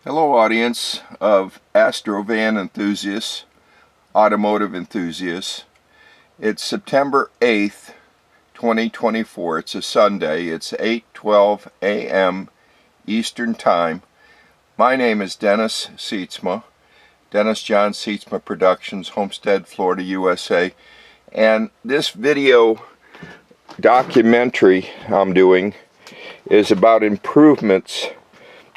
Hello audience of Astro van enthusiasts, automotive enthusiasts. It's September 8th, 2024. It's a Sunday. It's 8:12 a.m. Eastern Time. My name is Dennis Sietsma, Dennis John Sietsma Productions, Homestead, Florida, USA. And this video documentary I'm doing is about improvements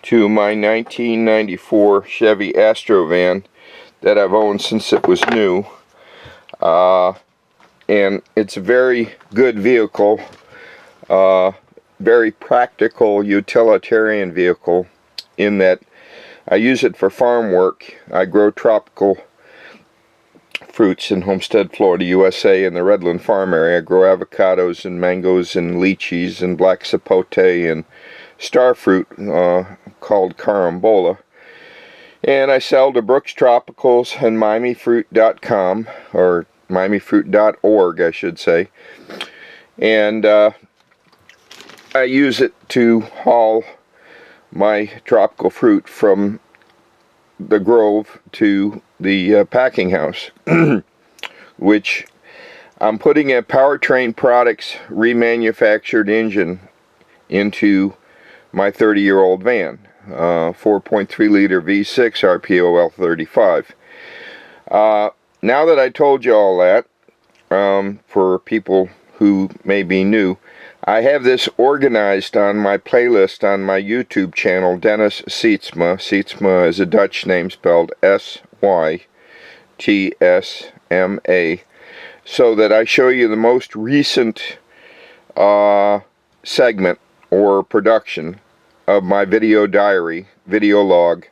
to my 1994 Chevy Astro van that I've owned since it was new. And it's a very good vehicle, very practical utilitarian vehicle in that I use it for farm work. I grow tropical fruits in Homestead, Florida, USA, in the Redland farm area. I grow avocados and mangoes and lychees and black sapote and star fruit called carambola, and I sell to Brooks Tropicals and MiamiFruit.com, or MiamiFruit.org I should say, and I use it to haul my tropical fruit from the grove to the packing house, which I'm putting a Powertrain Products remanufactured engine into my 30-year-old van, 4.3 liter V6 RPO L35. Now that I told you all that, for people who may be new, I have this organized on my playlist on my YouTube channel, Dennis Sietsma. Sietsma is a Dutch name spelled S-Y-T-S-M-A, so that I show you the most recent segment or production of my video diary, video log,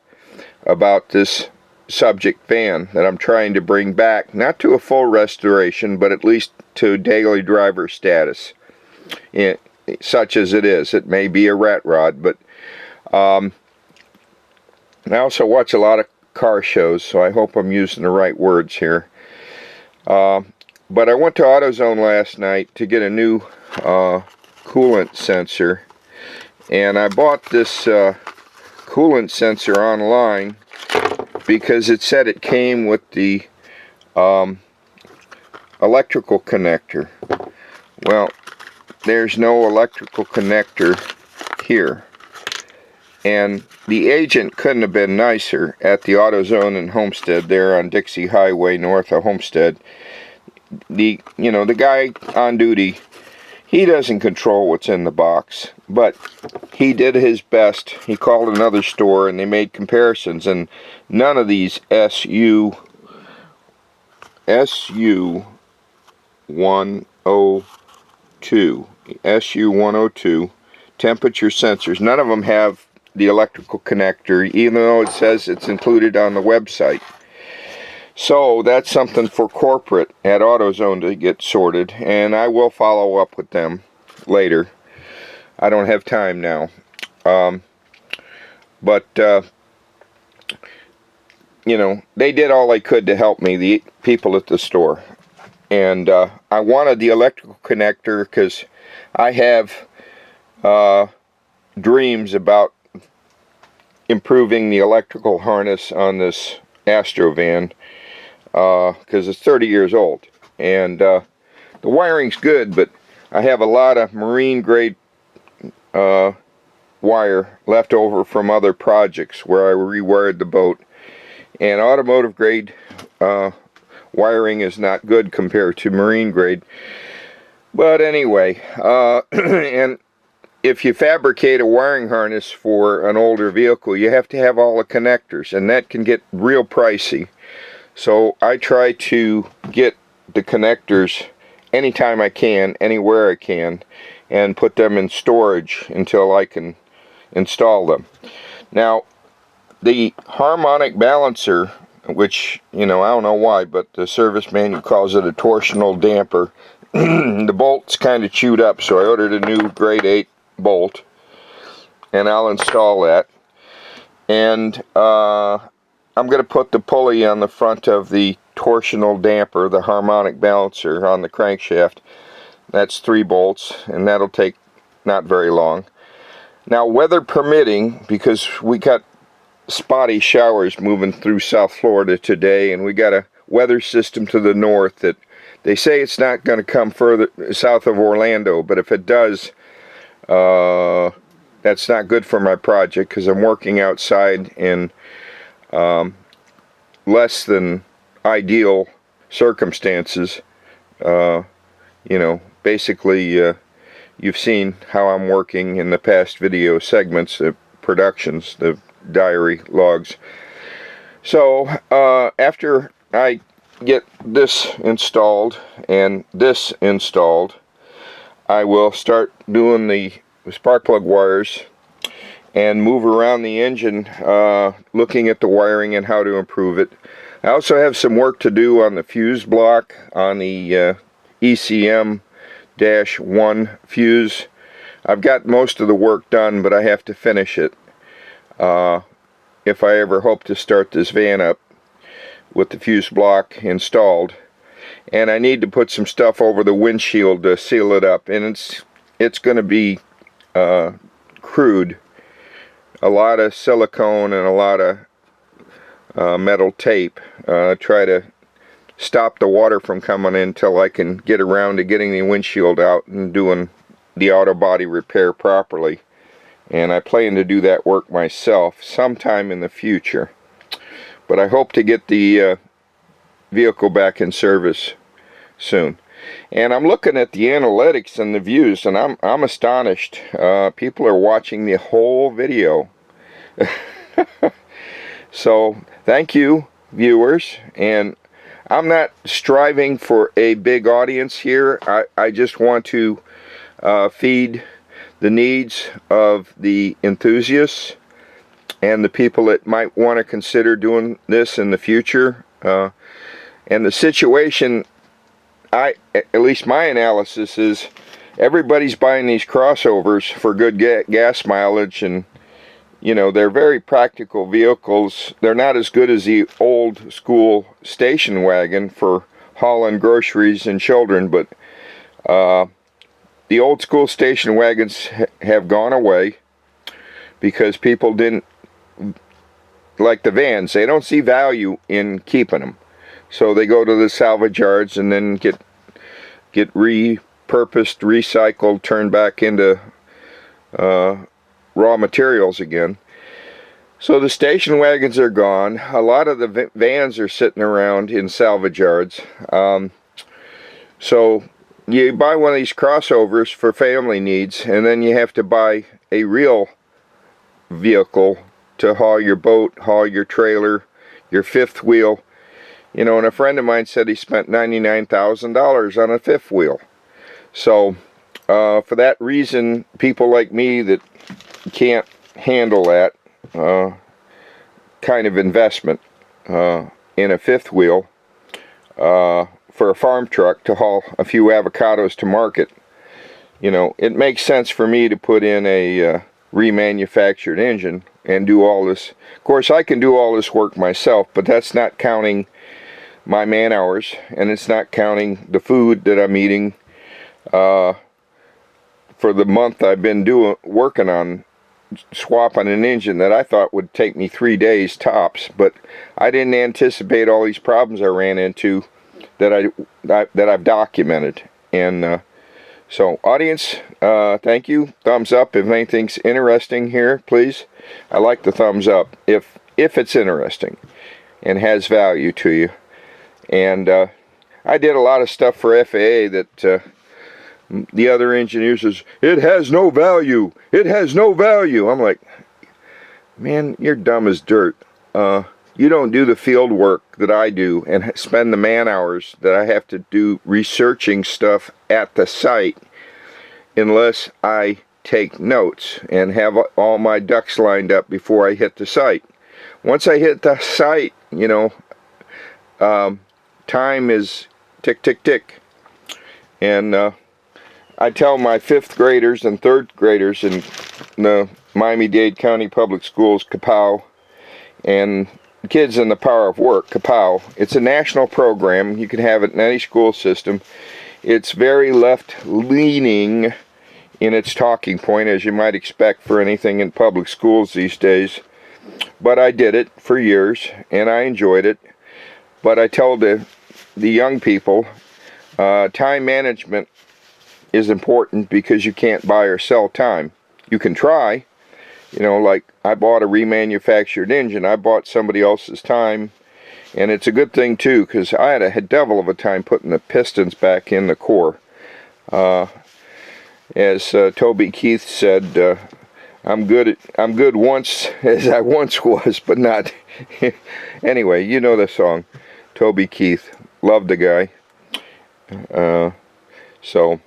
about this subject van that I'm trying to bring back, not to a full restoration, but at least to daily driver status, such as it is. It may be a rat rod, but I also watch a lot of car shows, so I hope I'm using the right words here. But I went to AutoZone last night to get a new coolant sensor, and I bought this coolant sensor online because it said it came with the electrical connector. Well, there's no electrical connector here, and the agent couldn't have been nicer at the AutoZone in Homestead there on Dixie Highway north of Homestead. The guy on duty, he doesn't control what's in the box, but he did his best. He called another store and they made comparisons, and none of these SU102 temperature sensors, none of them have the electrical connector, even though it says it's included on the website. So that's something for corporate at AutoZone to get sorted, and I will follow up with them later. I don't have time now. But they did all they could to help me, the people at the store. And I wanted the electrical connector because I have dreams about improving the electrical harness on this Astro van, because it's 30 years old, and the wiring's good, but I have a lot of marine grade wire left over from other projects where I rewired the boat, and automotive grade wiring is not good compared to marine grade. But anyway, and if you fabricate a wiring harness for an older vehicle, you have to have all the connectors, and that can get real pricey. So I try to get the connectors anytime I can, anywhere I can, and put them in storage until I can install them. Now, the harmonic balancer, which, I don't know why, but the service manual calls it a torsional damper. The bolt's kind of chewed up, so I ordered a new grade 8 bolt, and I'll install that. And I'm going to put the pulley on the front of the torsional damper, the harmonic balancer, on the crankshaft. That's 3 bolts, and that'll take not very long. Now, weather permitting, because we got spotty showers moving through South Florida today, and we got a weather system to the north that they say it's not going to come further south of Orlando, but if it does, that's not good for my project because I'm working outside in less than ideal circumstances. You know, basically, you've seen how I'm working in the past video segments, the productions, the diary logs. So after I get this installed and this installed, I will start doing the spark plug wires and move around the engine, looking at the wiring and how to improve it. I also have some work to do on the fuse block on the ECM-1 fuse. I've got most of the work done, but I have to finish it if I ever hope to start this van up with the fuse block installed. And I need to put some stuff over the windshield to seal it up, and it's going to be crude. A lot of silicone and a lot of metal tape. Try to stop the water from coming in until I can get around to getting the windshield out and doing the auto body repair properly. And I plan to do that work myself sometime in the future. But I hope to get the vehicle back in service soon. And I'm looking at the analytics and the views, and I'm astonished. People are watching the whole video. So thank you, viewers. And I'm not striving for a big audience here. I just want to feed the needs of the enthusiasts and the people that might want to consider doing this in the future. And the situation, at least my analysis is, everybody's buying these crossovers for good gas mileage, and you know, they're very practical vehicles. They're not as good as the old school station wagon for hauling groceries and children, but the old school station wagons have gone away because people didn't like the vans. They don't see value in keeping them, so they go to the salvage yards and then get repurposed, recycled, turned back into raw materials again. So the station wagons are gone. A lot of the vans are sitting around in salvage yards. So you buy one of these crossovers for family needs, and then you have to buy a real vehicle to haul your boat, haul your trailer, your fifth wheel. You know, and a friend of mine said he spent $99,000 on a fifth wheel. So for that reason, people like me that can't handle that kind of investment in a fifth wheel for a farm truck to haul a few avocados to market, you know, it makes sense for me to put in a remanufactured engine and do all this. Of course, I can do all this work myself, but that's not counting my man hours, and it's not counting the food that I'm eating for the month I've been working on swapping an engine that I thought would take me 3 days tops. But I didn't anticipate all these problems I ran into that I've documented. And so audience, thank you. Thumbs up if anything's interesting here, please. I like the thumbs up if it's interesting and has value to you. And I did a lot of stuff for FAA that the other engineers says, it has no value, it has no value. I'm like, man, you're dumb as dirt. You don't do the field work that I do and spend the man hours that I have to do researching stuff at the site unless I take notes and have all my ducks lined up before I hit the site. Once I hit the site, you know, time is tick, tick, tick. And I tell my 5th graders and 3rd graders in the Miami-Dade County Public Schools, Kapow, and Kids in the Power of Work, Kapow. It's a national program. You can have it in any school system. It's very left-leaning in its talking point, as you might expect for anything in public schools these days. but I did it for years and I enjoyed it. But I tell the young people, time management is important, because you can't buy or sell time. You can try, like I bought a remanufactured engine. I bought somebody else's time, and it's a good thing too, because I had a devil of a time putting the pistons back in the core. As Toby Keith said, I'm good once as I once was, but not. Anyway, you know the song, Toby Keith. Love the guy. So,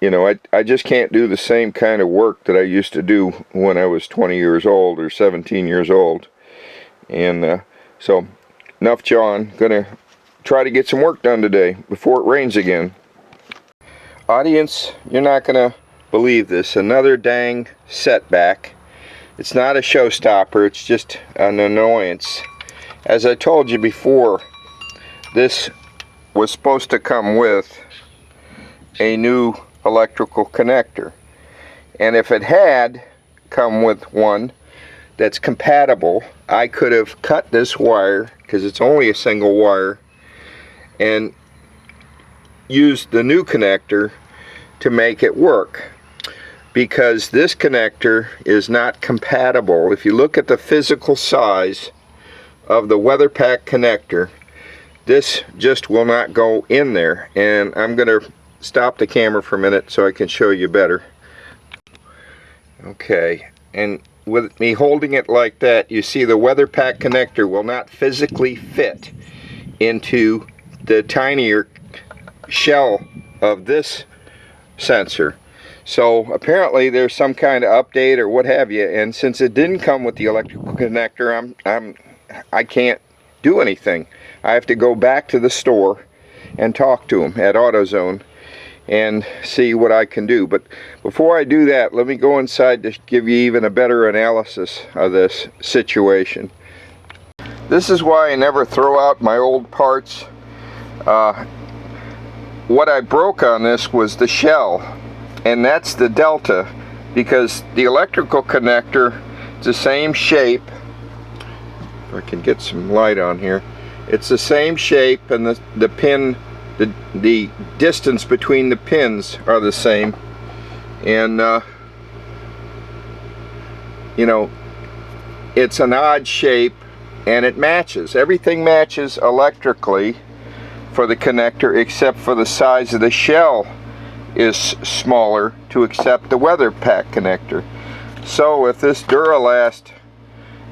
I just can't do the same kind of work that I used to do when I was 20 years old or 17 years old. And so, enough John. Gonna try to get some work done today before it rains again. Audience, you're not gonna believe this. Another dang setback. It's not a showstopper, it's just an annoyance. As I told you before, this was supposed to come with a new electrical connector, and if it had come with one that's compatible, I could have cut this wire, because it's only a single wire, and used the new connector to make it work, because this connector is not compatible. If you look at the physical size of the weather pack connector, this just will not go in there. And I'm going to stop the camera for a minute so I can show you better. Okay, and with me holding it like that, you see the weather pack connector will not physically fit into the tinier shell of this sensor. So apparently there's some kind of update or what have you, and since it didn't come with the electrical connector, I can't do anything. I have to go back to the store and talk to them at AutoZone and see what I can do. But before I do that, let me go inside to give you even a better analysis of this situation. This is why I never throw out my old parts. What I broke on this was the shell, and that's the delta, because the electrical connector is the same shape. If I can get some light on here, it's the same shape, and the pin, the distance between the pins are the same, and it's an odd shape, and it matches. Everything matches electrically for the connector, except for the size of the shell is smaller to accept the weather pack connector. So if this Duralast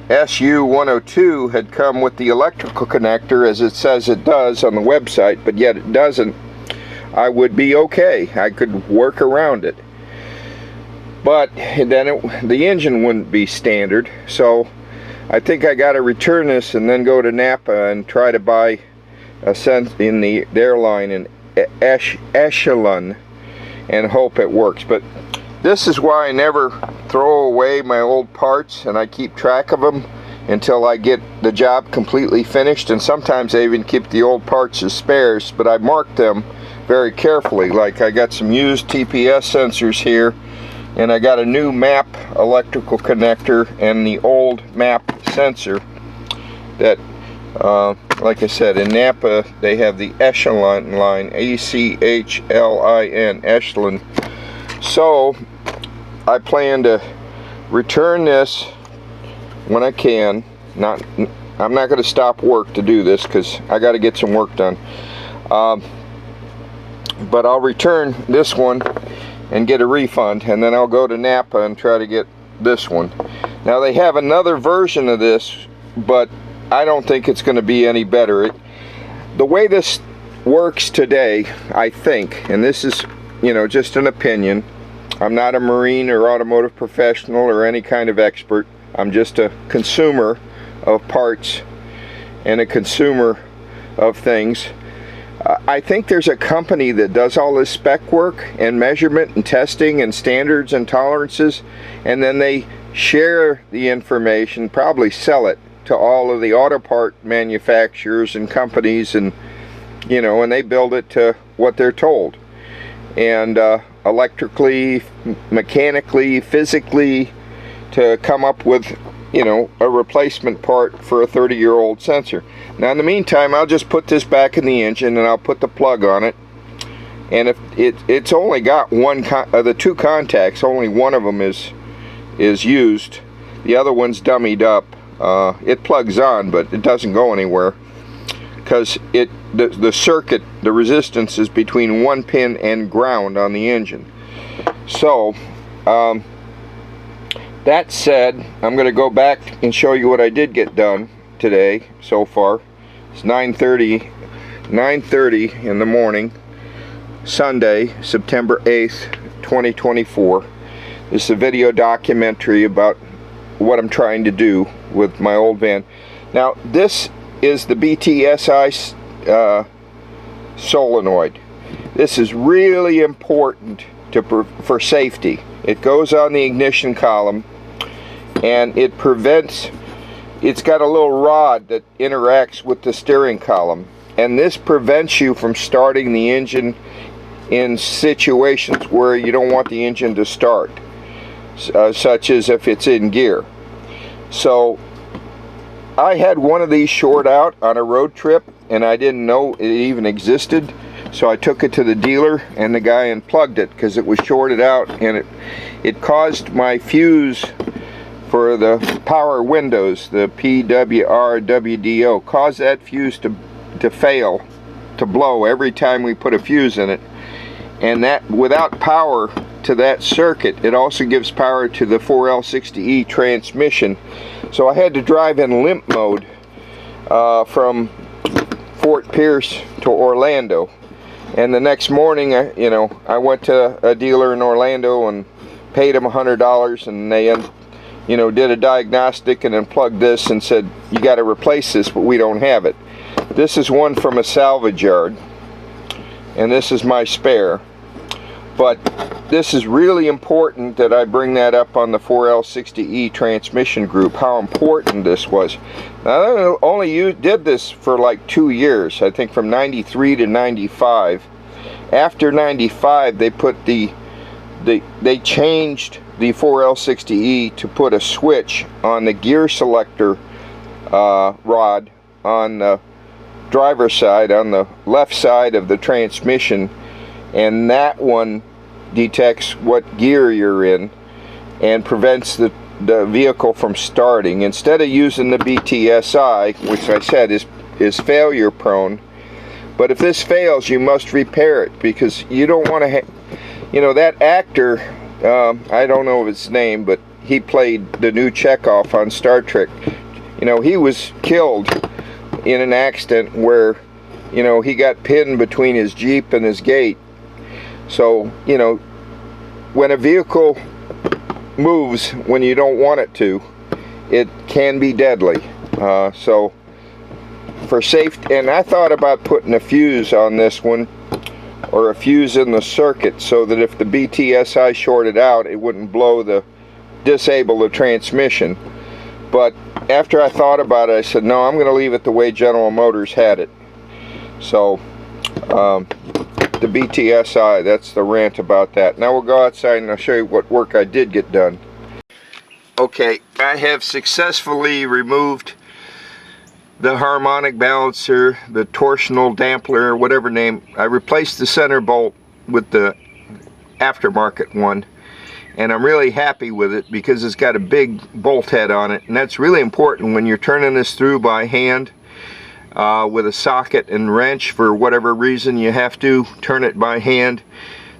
SU102 had come with the electrical connector, as it says it does on the website, but yet it doesn't, I would be okay. I could work around it. But then the engine wouldn't be standard, so I think I got to return this and then go to Napa and try to buy a sense in their line in Echelon and hope it works. But this is why I never throw away my old parts, and I keep track of them until I get the job completely finished. And sometimes I even keep the old parts as spares, but I mark them very carefully. Like I got some used TPS sensors here, and I got a new MAP electrical connector and the old MAP sensor that like I said, in Napa they have the Echelon line, Echlin, Echelon. So I plan to return this when I can. I'm not going to stop work to do this, because I got to get some work done. But I'll return this one and get a refund, and then I'll go to Napa and try to get this one. Now they have another version of this, but I don't think it's going to be any better. The way this works today, I think, and this is, just an opinion. I'm not a marine or automotive professional or any kind of expert. I'm just a consumer of parts and a consumer of things. I think there's a company that does all this spec work and measurement and testing and standards and tolerances, and then they share the information, probably sell it to all of the auto part manufacturers and companies, and and they build it to what they're told, and electrically, mechanically, physically, to come up with you know, a replacement part for a 30-year-old sensor. Now in the meantime, I'll just put this back in the engine and I'll put the plug on it. And if it's only got one the two contacts, only one of them is used. The other one's dummied up. It plugs on, but it doesn't go anywhere because the circuit, the resistance is between one pin and ground on the engine. So that said, I'm going to go back and show you what I did get done today so far. It's 9:30 in the morning, Sunday, September 8th, 2024. This is a video documentary about what I'm trying to do with my old van. Now, this is the BTSI solenoid. This is really important for safety. It goes on the ignition column, and it prevents, it's got a little rod that interacts with the steering column, and this prevents you from starting the engine in situations where you don't want the engine to start, such as if it's in gear. So I had one of these short out on a road trip, and I didn't know it even existed. So I took it to the dealer, and the guy unplugged it because it was shorted out, and it caused my fuse for the power windows, the PWR-WDO, caused that fuse to fail, to blow every time we put a fuse in it. And that, without power to that circuit, it also gives power to the 4L60E transmission. So I had to drive in limp mode from Fort Pierce to Orlando. And the next morning, I went to a dealer in Orlando and paid him $100, and they did a diagnostic and unplugged this and said, you got to replace this, but we don't have it. This is one from a salvage yard, and this is my spare. But this is really important that I bring that up on the 4L60E transmission group, how important this was. Now, I only did this for like 2 years, I think from 93 to 95. After 95, they put they changed the 4L60E to put a switch on the gear selector rod on the driver's side, on the left side of the transmission, and that one detects what gear you're in and prevents the vehicle from starting. Instead of using the BTSI, which I said is failure prone, but if this fails, you must repair it, because you don't want to that actor, I don't know his name, but he played the new Chekhov on Star Trek. He was killed in an accident where he got pinned between his Jeep and his gate. So, when a vehicle moves when you don't want it to, it can be deadly. So, for safety, and I thought about putting a fuse on this one, or a fuse in the circuit, so that if the BTSI shorted out, it wouldn't disable the transmission. But after I thought about it, I said, no, I'm going to leave it the way General Motors had it. So, the BTSI, that's the rant about that. Now we'll go outside and I'll show you what work I did get done. Okay, I have successfully removed the harmonic balancer, the torsional dampener, whatever name. I replaced the center bolt with the aftermarket one, and I'm really happy with it because it's got a big bolt head on it, and that's really important when you're turning this through by hand. With a socket and wrench, for whatever reason you have to turn it by hand.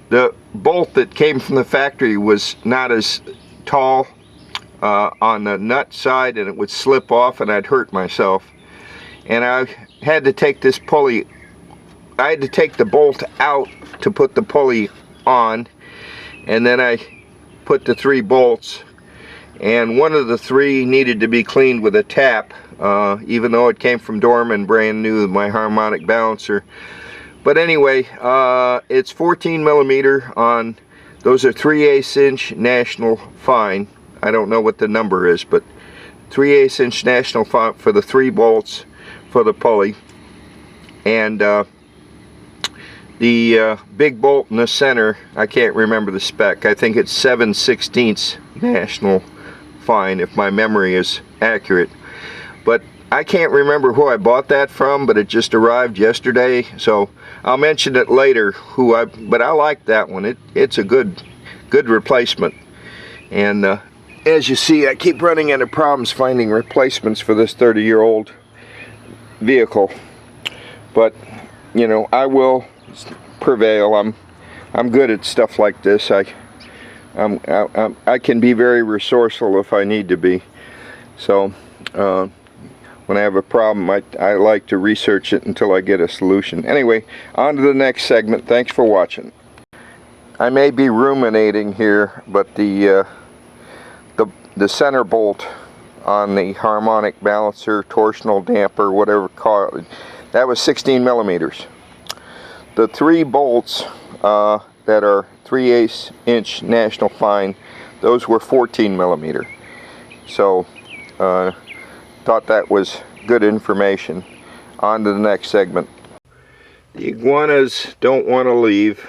The bolt that came from the factory was not as tall on the nut side, and it would slip off and I'd hurt myself. And I had to take this pulley, I had to take the bolt out to put the pulley on, and then I put the 3 bolts, and one of the 3 needed to be cleaned with a tap. Even though it came from Dorman, brand new, my harmonic balancer. But anyway, it's 14 millimeter on, those are 3/8 inch National Fine. I don't know what the number is, but 3/8 inch National Fine for the 3 bolts for the pulley. And the big bolt in the center, I can't remember the spec. I think it's 7/16 National fine if my memory is accurate. But I can't remember who I bought that from, but it just arrived yesterday, so I'll mention it later but I like that one. It's a good replacement. And as you see, I keep running into problems finding replacements for this 30-year-old vehicle. But you know, I will prevail. I'm good at stuff like this. I can be very resourceful if I need to be. So when I have a problem, I like to research it until I get a solution. Anyway, on to the next segment. Thanks for watching. I may be ruminating here, but the center bolt on the harmonic balancer, torsional damper, whatever call it, that was 16 millimeters. The 3 bolts that are 3/8 inch National Fine, those were 14 millimeter. So thought that was good information. On to the next segment. The iguanas don't want to leave,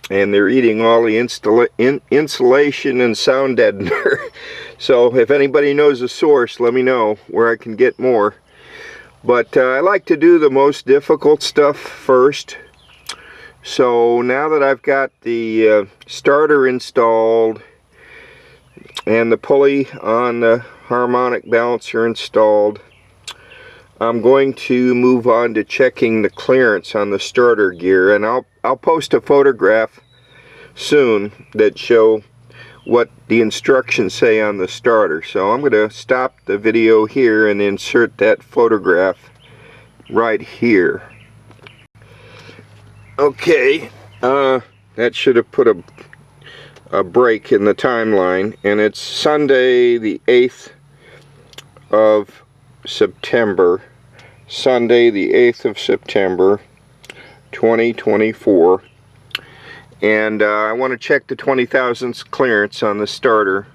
and they're eating all the insulation and sound deadener. So if anybody knows a source, let me know where I can get more. But I like to do the most difficult stuff first. So now that I've got the starter installed and the pulley on the harmonic balancer installed, I'm going to move on to checking the clearance on the starter gear, and I'll post a photograph soon that show what the instructions say on the starter. So I'm going to stop the video here and insert that photograph right here. Okay, that should have put a break in the timeline, and it's Sunday the 8th of September. Sunday the 8th of September 2024. And I want to check the 20 thousandths clearance on the starter,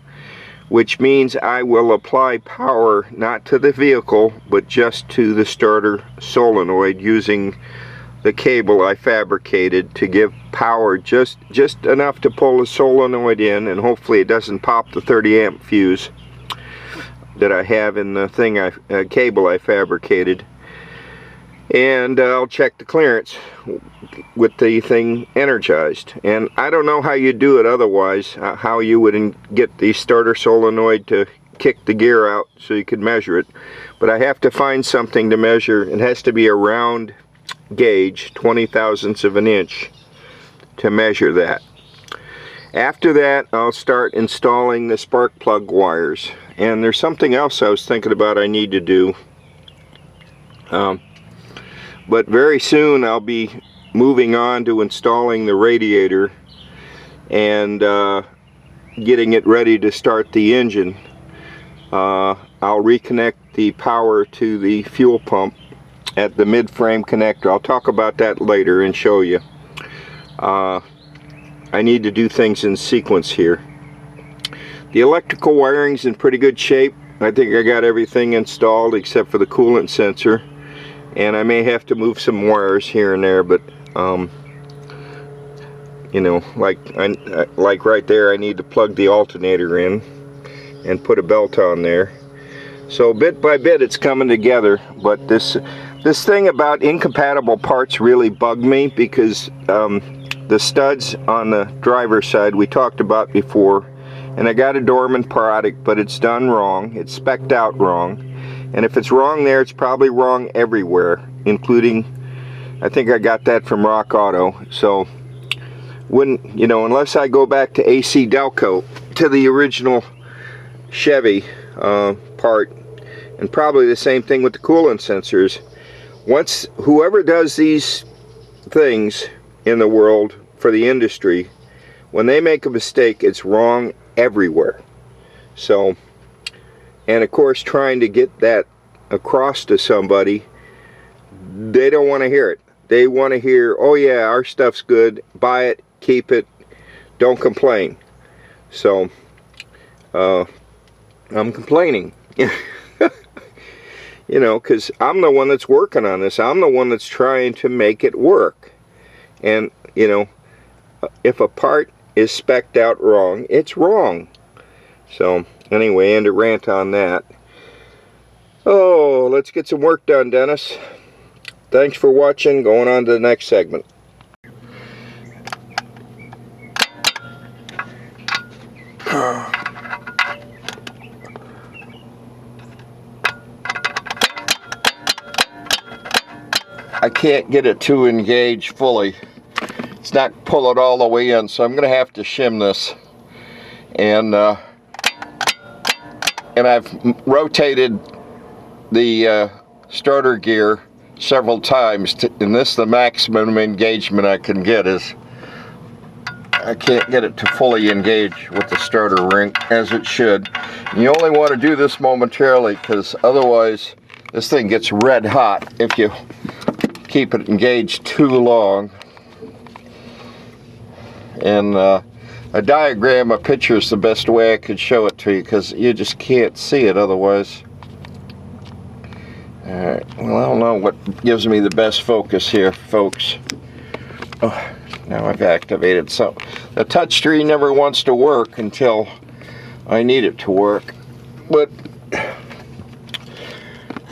which means I will apply power not to the vehicle but just to the starter solenoid using the cable I fabricated to give power just enough to pull the solenoid in, and hopefully it doesn't pop the 30 amp fuse that I have in the thing cable I fabricated. And I'll check the clearance with the thing energized. And I don't know how you do it otherwise, how you would get the starter solenoid to kick the gear out so you could measure it. But I have to find something to measure. It has to be a round gauge, 20 thousandths of an inch, to measure that. After that, I'll start installing the spark plug wires. And there's something else I was thinking about I need to do. But very soon I'll be moving on to installing the radiator and getting it ready to start the engine. I'll reconnect the power to the fuel pump at the mid-frame connector. I'll talk about that later and show you. I need to do things in sequence here. The electrical wiring's in pretty good shape. I think I got everything installed except for the coolant sensor. And I may have to move some wires here and there, but you know, like right there, I need to plug the alternator in and put a belt on there. So bit by bit it's coming together. But this thing about incompatible parts really bugged me, because the studs on the driver's side we talked about before, and I got a Dorman product, but it's done wrong. It's spec'd out wrong. And if it's wrong there, it's probably wrong everywhere, including, I think I got that from Rock Auto. So, you know, unless I go back to AC Delco, to the original Chevy part, and probably the same thing with the coolant sensors. Once, whoever does these things in the world for the industry, when they make a mistake, it's wrong everywhere. So, and of course, trying to get that across to somebody, they don't want to hear it. They want to hear, oh yeah, our stuff's good, buy it, keep it, don't complain. So, I'm complaining. You know, because I'm the one that's working on this. I'm the one that's trying to make it work. And, you know, if a part is spec'd out wrong, it's wrong. So, Anyway, end a rant on that. Oh, let's get some work done, Dennis. Thanks for watching. Going on to the next segment. I can't get it to engage fully. It's not pull it all the way in, so I'm going to have to shim this. And I've rotated the starter gear several times, and this is the maximum engagement I can get. Is I can't get it to fully engage with the starter ring as it should. And you only want to do this momentarily, because otherwise this thing gets red hot if you keep it engaged too long. And a diagram, a picture is the best way I could show it to you, because you just can't see it otherwise. Alright, well, I don't know what gives me the best focus here, folks. Oh, now I've activated some. The touchscreen never wants to work until I need it to work. But,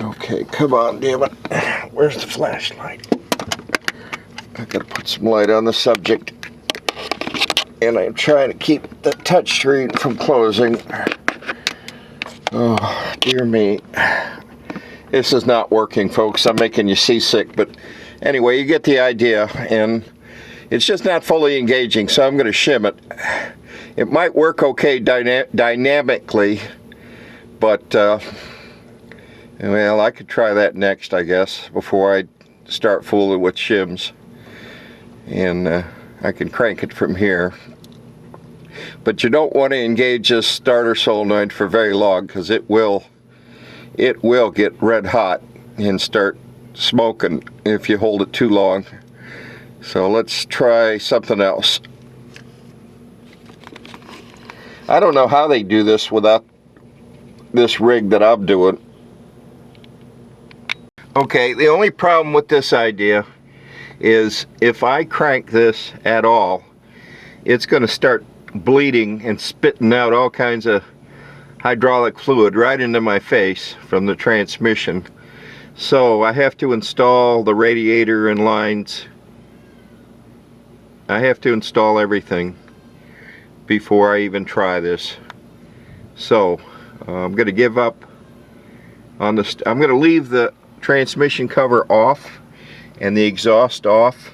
okay, come on, damn it. Where's the flashlight? I gotta put some light on the subject. And I'm trying to keep the touchscreen from closing. Oh, dear me. This is not working, folks. I'm making you seasick, but anyway, you get the idea. And it's just not fully engaging, so I'm going to shim it. It might work okay dynamically, but well, I could try that next, I guess, before I start fooling with shims. And I can crank it from here. But you don't want to engage this starter solenoid for very long, because it will get red hot and start smoking if you hold it too long. So let's try something else. I don't know how they do this without this rig that I'm doing. Okay, the only problem with this idea is if I crank this at all, it's going to start bleeding and spitting out all kinds of hydraulic fluid right into my face from the transmission. So I have to install the radiator and lines. I have to install everything before I even try this. So I'm going to give up on this. I'm going to leave the transmission cover off and the exhaust off,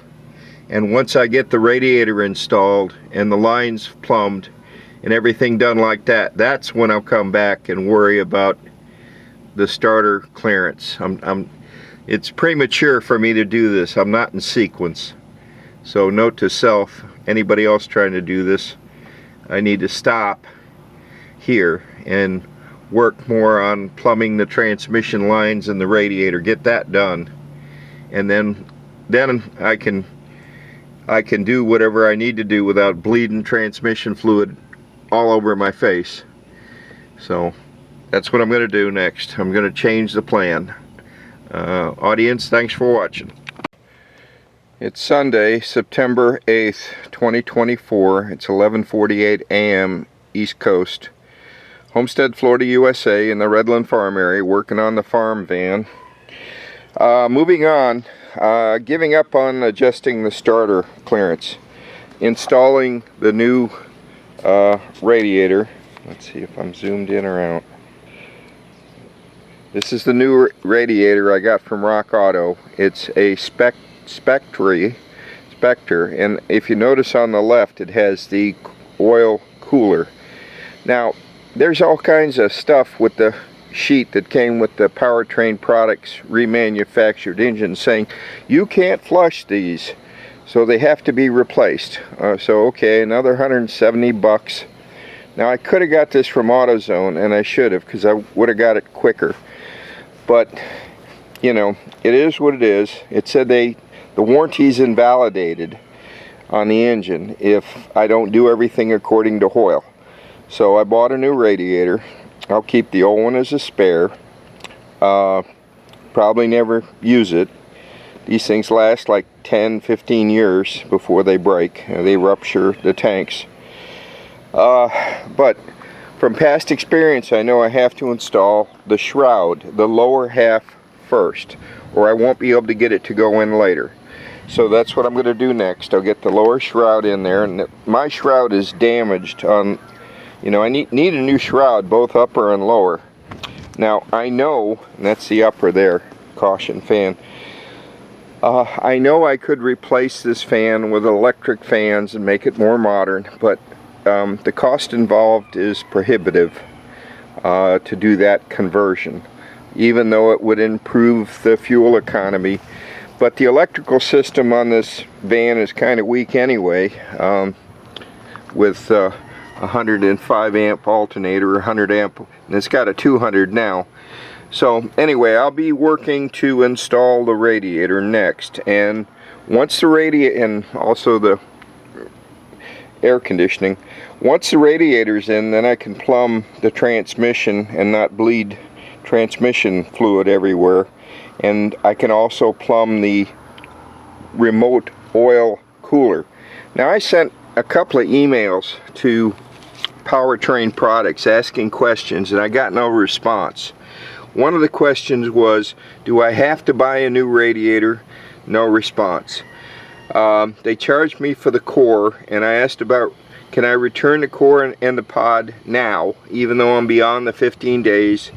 and once I get the radiator installed and the lines plumbed and everything done like that, that's when I'll come back and worry about the starter clearance. It's premature for me to do this. I'm not in sequence. So note to self, anybody else trying to do this, I need to stop here and work more on plumbing the transmission lines and the radiator, get that done, and then I can do whatever I need to do without bleeding transmission fluid all over my face. So that's what I'm going to do next. I'm going to change the plan. Audience, thanks for watching. It's Sunday, September 8th, 2024. It's 11:48 a.m. East Coast. Homestead, Florida, USA, in the Redland Farm area, working on the farm van. Moving on, giving up on adjusting the starter clearance. Installing the new radiator. Let's see if I'm zoomed in or out. This is the new radiator I got from Rock Auto. It's a Spectre, and if you notice on the left, it has the oil cooler. Now, there's all kinds of stuff with the sheet that came with the powertrain products remanufactured engines saying you can't flush these, so they have to be replaced. So okay, another 170 bucks. Now I could have got this from AutoZone, and I should have, because I would have got it quicker, but you know, it is what it is. It said the warranty's invalidated on the engine if I don't do everything according to Hoyle. So I bought a new radiator. I'll keep the old one as a spare. Probably never use it. These things last like 10-15 years before they break. They rupture the tanks. But from past experience, I know I have to install the shroud, the lower half first, or I won't be able to get it to go in later. So that's what I'm going to do next. I'll get the lower shroud in there, and my shroud is damaged on, you know, I need a new shroud, both upper and lower. Now I know, and that's the upper there, caution fan. I know I could replace this fan with electric fans and make it more modern, but the cost involved is prohibitive to do that conversion, even though it would improve the fuel economy. But the electrical system on this van is kind of weak anyway, with 105 amp alternator, 100 amp, and it's got a 200 now. So anyway, I'll be working to install the radiator next, and once the radiator, and also the air conditioning, once the radiator's in, then I can plumb the transmission and not bleed transmission fluid everywhere. And I can also plumb the remote oil cooler. Now I sent a couple of emails to Powertrain Products asking questions, and I got no response. One of the questions was, do I have to buy a new radiator? No response. They charged me for the core, and I asked about, can I return the core and the pod now, even though I'm beyond the 15 days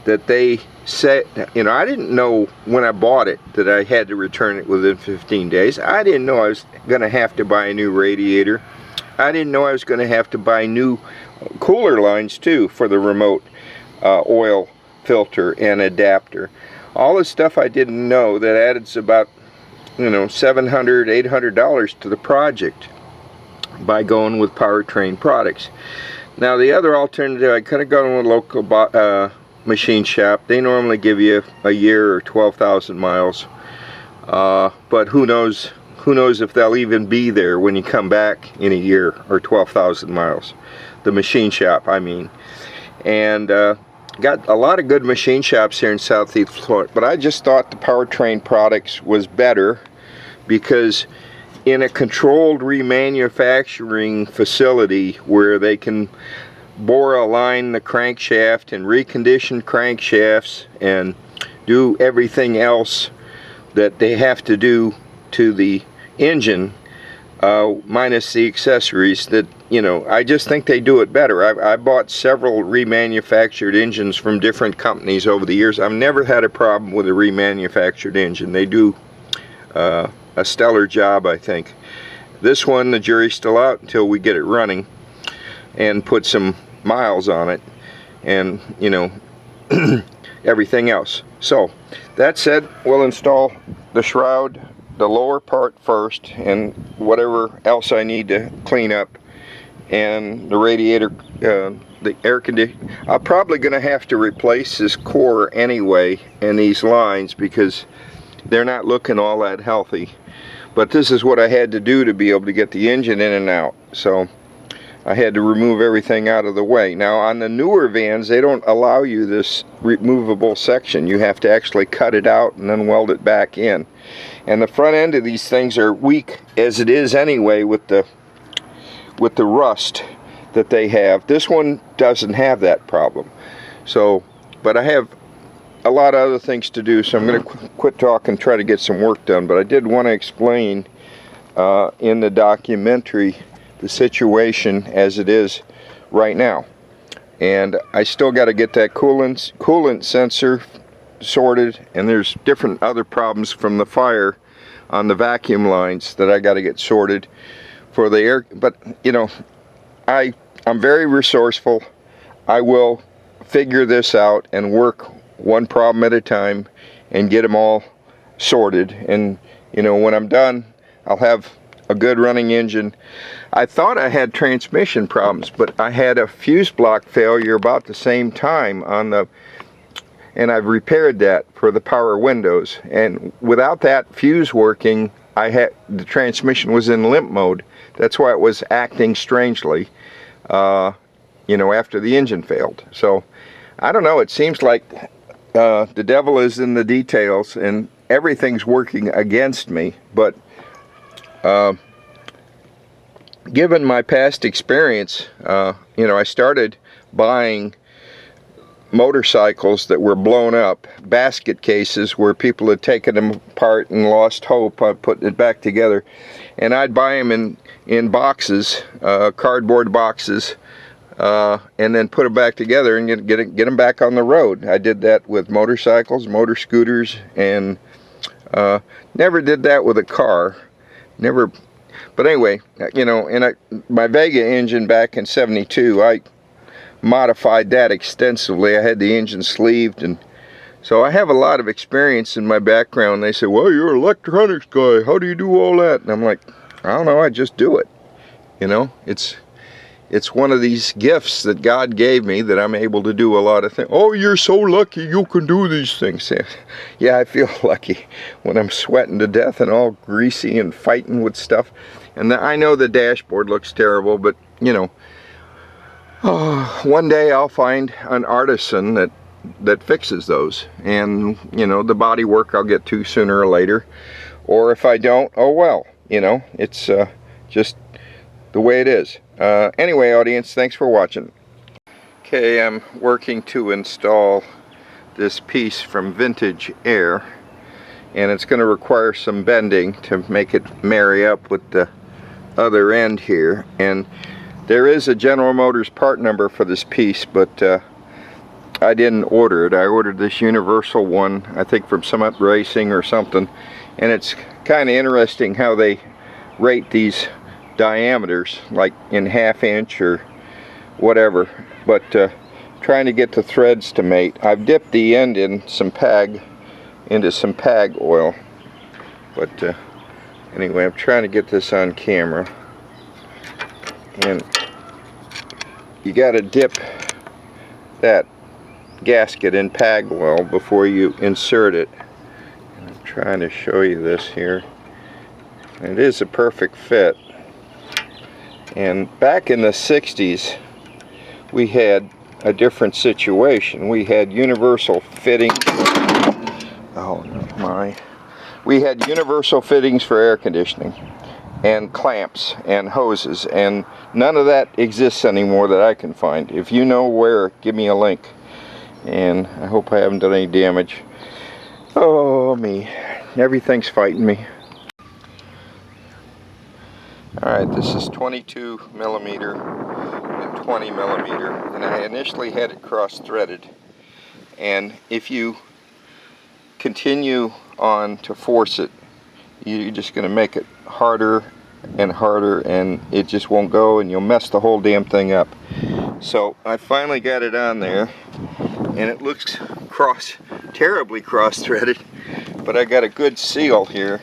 that they said. You know, I didn't know when I bought it that I had to return it within 15 days. I didn't know I was going to have to buy a new radiator. I didn't know I was going to have to buy new cooler lines too for the remote oil filter and adapter. All this stuff I didn't know that added about, you know, $700, $800 to the project by going with Powertrain Products. Now the other alternative, I could have gone with a local machine shop. They normally give you a year or 12,000 miles, but who knows if they'll even be there when you come back in a year or 12,000 miles. The machine shop, I mean. And got a lot of good machine shops here in Southeast Florida, but I just thought the Powertrain Products was better because in a controlled remanufacturing facility where they can bore a line the crankshaft and recondition crankshafts and do everything else that they have to do to the engine, minus the accessories, that, you know, I just think they do it better. I bought several remanufactured engines from different companies over the years. I've never had a problem with a remanufactured engine. They do a stellar job, I think. This one, the jury's still out until we get it running and put some miles on it, and, you know, everything else. So that said, we'll install the shroud, the lower part first, and whatever else I need to clean up, and the radiator, the air conditioner. I'm probably going to have to replace this core anyway and these lines because they're not looking all that healthy. But this is what I had to do to be able to get the engine in and out. So I had to remove everything out of the way. Now on the newer vans, they don't allow you this removable section. You have to actually cut it out and then weld it back in. And the front end of these things are weak as it is anyway with the rust that they have. This one doesn't have that problem. So, but I have a lot of other things to do, so I'm going to quit talking and try to get some work done. But I did want to explain in the documentary the situation as it is right now. And I still got to get that coolant sensor sorted, and there's different other problems from the fire on the vacuum lines that I got to get sorted for the air. But you know, I'm very resourceful. I will figure this out and work one problem at a time and get them all sorted. And you know, when I'm done, I'll have a good running engine. I thought I had transmission problems, but I had a fuse block failure about the same time on the, and I've repaired that for the power windows. And without that fuse working, the transmission was in limp mode. That's why it was acting strangely, you know, after the engine failed. So I don't know, it seems like the devil is in the details and everything's working against me. But given my past experience, you know, I started buying motorcycles that were blown up, basket cases where people had taken them apart and lost hope on putting it back together, and I'd buy them in boxes, cardboard boxes, and then put them back together and get them back on the road. I did that with motorcycles, motor scooters, and never did that with a car. Never. But anyway, you know, and my Vega engine back in '72, I modified that extensively. I had the engine sleeved, and so I have a lot of experience in my background. They say, well, you're an electronics guy, how do you do all that? And I'm like, I don't know, I just do it. You know, it's one of these gifts that God gave me, that I'm able to do a lot of things. Oh, you're so lucky you can do these things. Yeah, I feel lucky when I'm sweating to death and all greasy and fighting with stuff. And I know the dashboard looks terrible, but you know, one day I'll find an artisan that fixes those, and you know, the body work I'll get to sooner or later, or if I don't, oh well, you know, it's just the way it is. Anyway, audience, thanks for watching. Okay, I'm working to install this piece from Vintage Air, and it's going to require some bending to make it marry up with the other end here. And there is a General Motors part number for this piece, but I didn't order it. I ordered this universal one, I think from Summit Racing or something, and it's kind of interesting how they rate these diameters, like in ½ inch or whatever, but trying to get the threads to mate. I've dipped the end in some into some PAG oil, but anyway, I'm trying to get this on camera. And you got to dip that gasket in PAG oil before you insert it. And I'm trying to show you this here. And it is a perfect fit. And back in the 60s, we had a different situation. We had universal fittings. Oh my. We had universal fittings for air conditioning, and clamps and hoses, and none of that exists anymore that I can find. If you know where, give me a link. And I hope I haven't done any damage. Oh me, everything's fighting me. Alright, this is 22 millimeter and 20 millimeter, and I initially had it cross-threaded, and if you continue on to force it, you're just going to make it harder and harder, and it just won't go, and you'll mess the whole damn thing up. So I finally got it on there, and it looks terribly cross-threaded, but I got a good seal here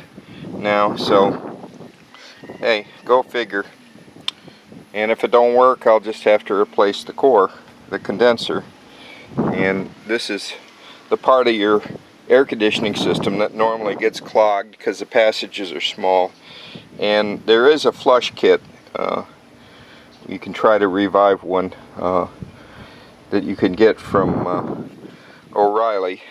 now, so hey, go figure. And if it don't work, I'll just have to replace the core, the condenser. And this is the part of your air conditioning system that normally gets clogged because the passages are small. And there is a flush kit. You can try to revive one that you can get from O'Reilly.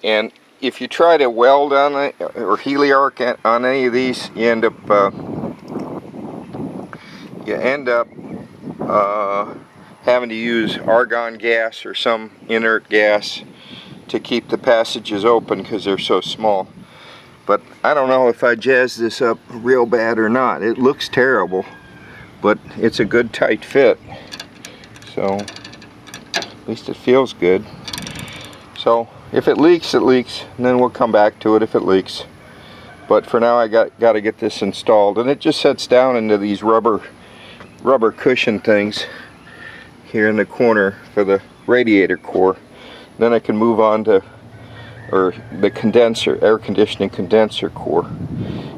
And if you try to weld on it or heliarc on any of these, you end up having to use argon gas or some inert gas to keep the passages open because they're so small. But I don't know if I jazz this up real bad or not. It looks terrible, but it's a good tight fit, so at least it feels good. So if it leaks, it leaks, and then we'll come back to it if it leaks. But for now, I got to get this installed, and it just sets down into these rubber cushion things here in the corner for the radiator core. Then I can move on to the condenser, air conditioning condenser core.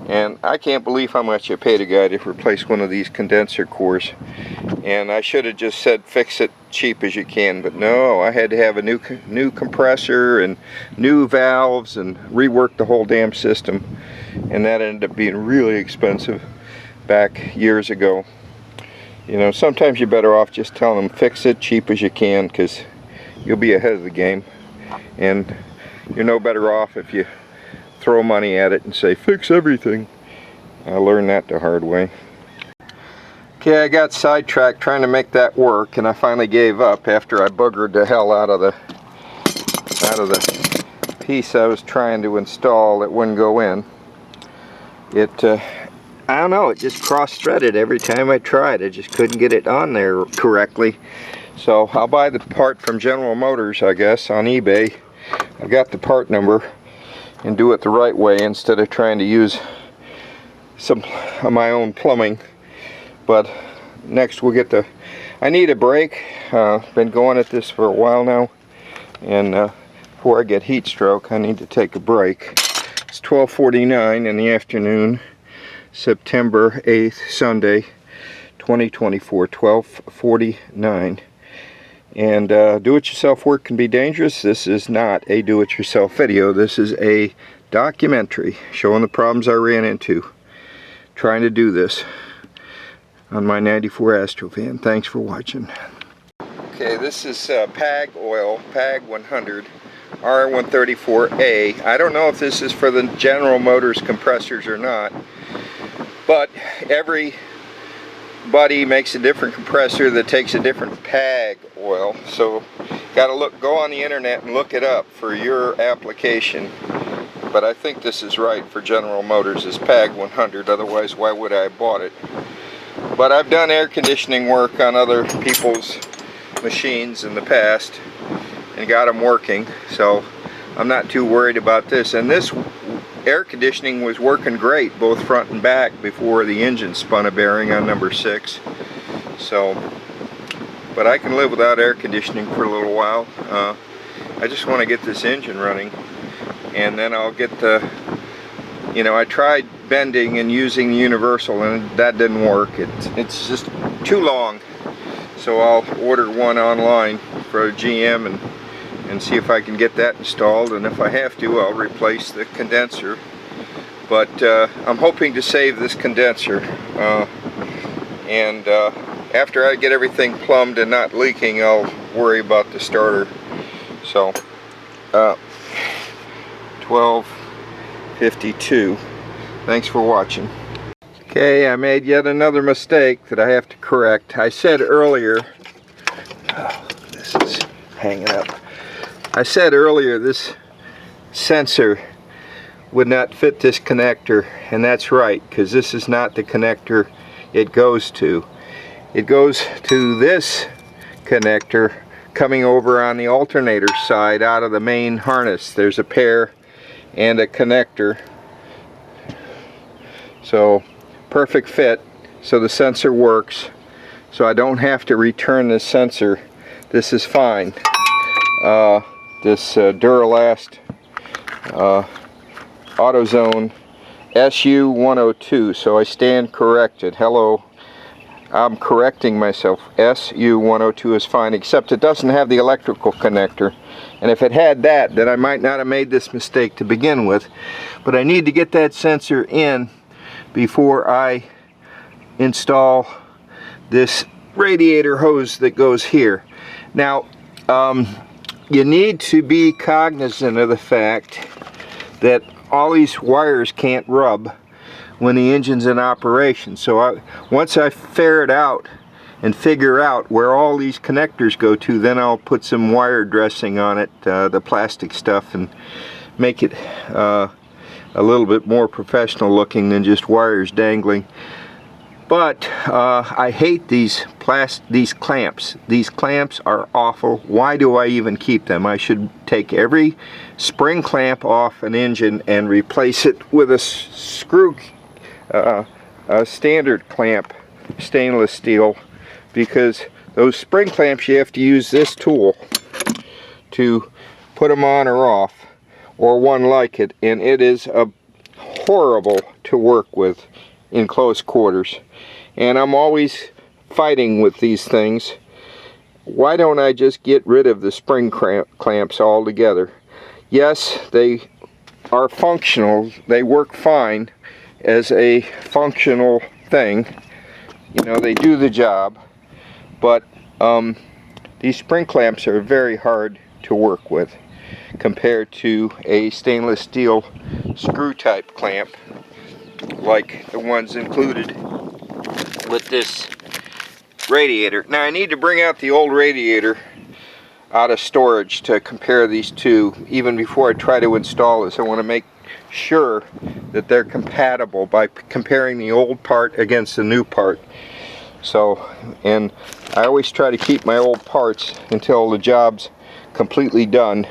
And I can't believe how much I paid a guy to replace one of these condenser cores. And I should have just said fix it cheap as you can, but no, I had to have a new compressor and new valves and rework the whole damn system, and that ended up being really expensive back years ago. You know, sometimes you're better off just telling them fix it cheap as you can, because you'll be ahead of the game, and you're no better off if you throw money at it and say fix everything. I learned that the hard way. Okay, I got sidetracked trying to make that work, and I finally gave up after I boogered the hell out of the piece I was trying to install that wouldn't go in. I don't know, it just cross-threaded every time I tried. I just couldn't get it on there correctly. So I'll buy the part from General Motors, I guess, on eBay. I've got the part number, and do it the right way instead of trying to use some of my own plumbing. But next we'll get I need a break. Been going at this for a while now, and before I get heat stroke I need to take a break. It's 12:49 in the afternoon, September 8th, Sunday, 2024, 12:49. And do-it-yourself work can be dangerous. This is not a do-it-yourself video. This is a documentary showing the problems I ran into trying to do this on my 94 Astro van. Thanks for watching. Okay, this is PAG oil, PAG 100, R134A. I don't know if this is for the General Motors compressors or not, but everybody makes a different compressor that takes a different PAG oil. So gotta go on the internet and look it up for your application. But I think this is right for General Motors, is PAG 100, otherwise why would I have bought it? But I've done air conditioning work on other people's machines in the past and got them working, so I'm not too worried about this. And this air conditioning was working great, both front and back, before the engine spun a bearing on number 6. So, but I can live without air conditioning for a little while. I just want to get this engine running, and then I'll get I tried bending and using the universal, and that didn't work. It's just too long. So I'll order one online for GM and see if I can get that installed, and if I have to, I'll replace the condenser. But I'm hoping to save this condenser, and after I get everything plumbed and not leaking, I'll worry about the starter. So 12:52. Thanks for watching. Okay, I made yet another mistake that I have to correct. I said earlier, this is hanging up. I said earlier this sensor would not fit this connector, and that's right, because this is not the connector it goes to. It goes to this connector coming over on the alternator side out of the main harness. There's a pair and a connector, so perfect fit, so the sensor works, so I don't have to return this sensor. This is fine. This Duralast AutoZone SU102, so I stand corrected. Hello, I'm correcting myself. SU102 is fine, except it doesn't have the electrical connector, and if it had that, then I might not have made this mistake to begin with. But I need to get that sensor in before I install this radiator hose that goes here. Now you need to be cognizant of the fact that all these wires can't rub when the engine's in operation. So once I ferret out and figure out where all these connectors go to, then I'll put some wire dressing on it, the plastic stuff, and make it a little bit more professional looking than just wires dangling. But I hate these clamps. These clamps are awful. Why do I even keep them? I should take every spring clamp off an engine and replace it with a standard clamp, stainless steel, because those spring clamps, you have to use this tool to put them on or off, or one like it, and it is horrible to work with in close quarters. And I'm always fighting with these things. Why don't I just get rid of the spring clamps altogether? Yes, they are functional. They work fine as a functional thing. You know, they do the job. But these spring clamps are very hard to work with compared to a stainless steel screw type clamp, like the ones included with this radiator. Now I need to bring out the old radiator out of storage to compare these two. Even before I try to install this, I want to make sure that they're compatible by comparing the old part against the new part. So, and I always try to keep my old parts until the job's completely done,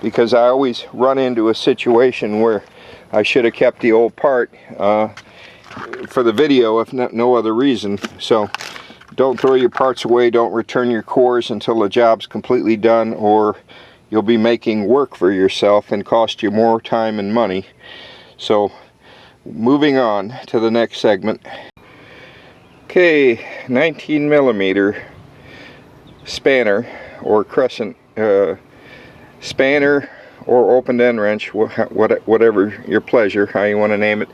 because I always run into a situation where I should have kept the old part for the video, if not no other reason. So don't throw your parts away, don't return your cores until the job's completely done, or you'll be making work for yourself and cost you more time and money. So moving on to the next segment. Okay, 19mm spanner or crescent spanner or open end wrench, whatever your pleasure, how you want to name it,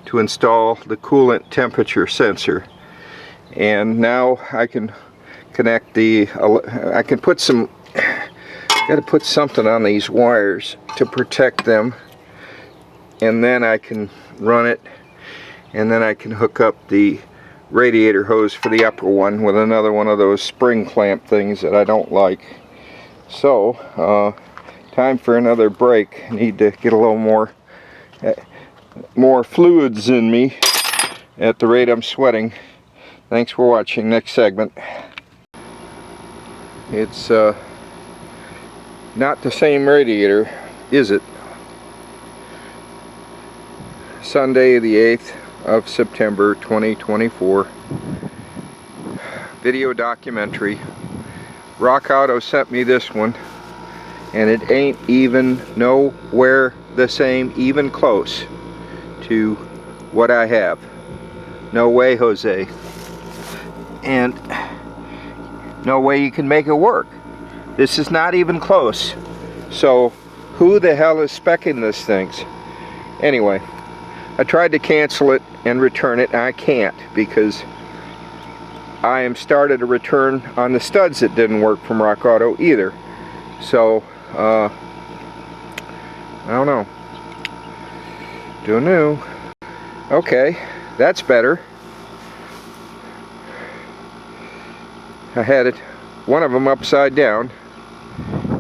to install the coolant temperature sensor. And now I can connect the, I can put some, got to put something on these wires to protect them, and then I can run it, and then I can hook up the radiator hose for the upper one with another one of those spring clamp things that I don't like. So time for another break. I need to get a little more fluids in me at the rate I'm sweating. Thanks for watching. Next segment. It's not the same radiator, is it? Sunday the 8th of September 2024. Video documentary. Rock Auto sent me this one, and it ain't even nowhere the same, even close to what I have. No way, Jose. And no way you can make it work. This is not even close. So who the hell is speccing this things? Anyway, I tried to cancel it and return it, and I can't, because I am started a return on the studs that didn't work from Rock Auto either. So I don't know. Don't know. Okay, that's better. I had it, one of them upside down,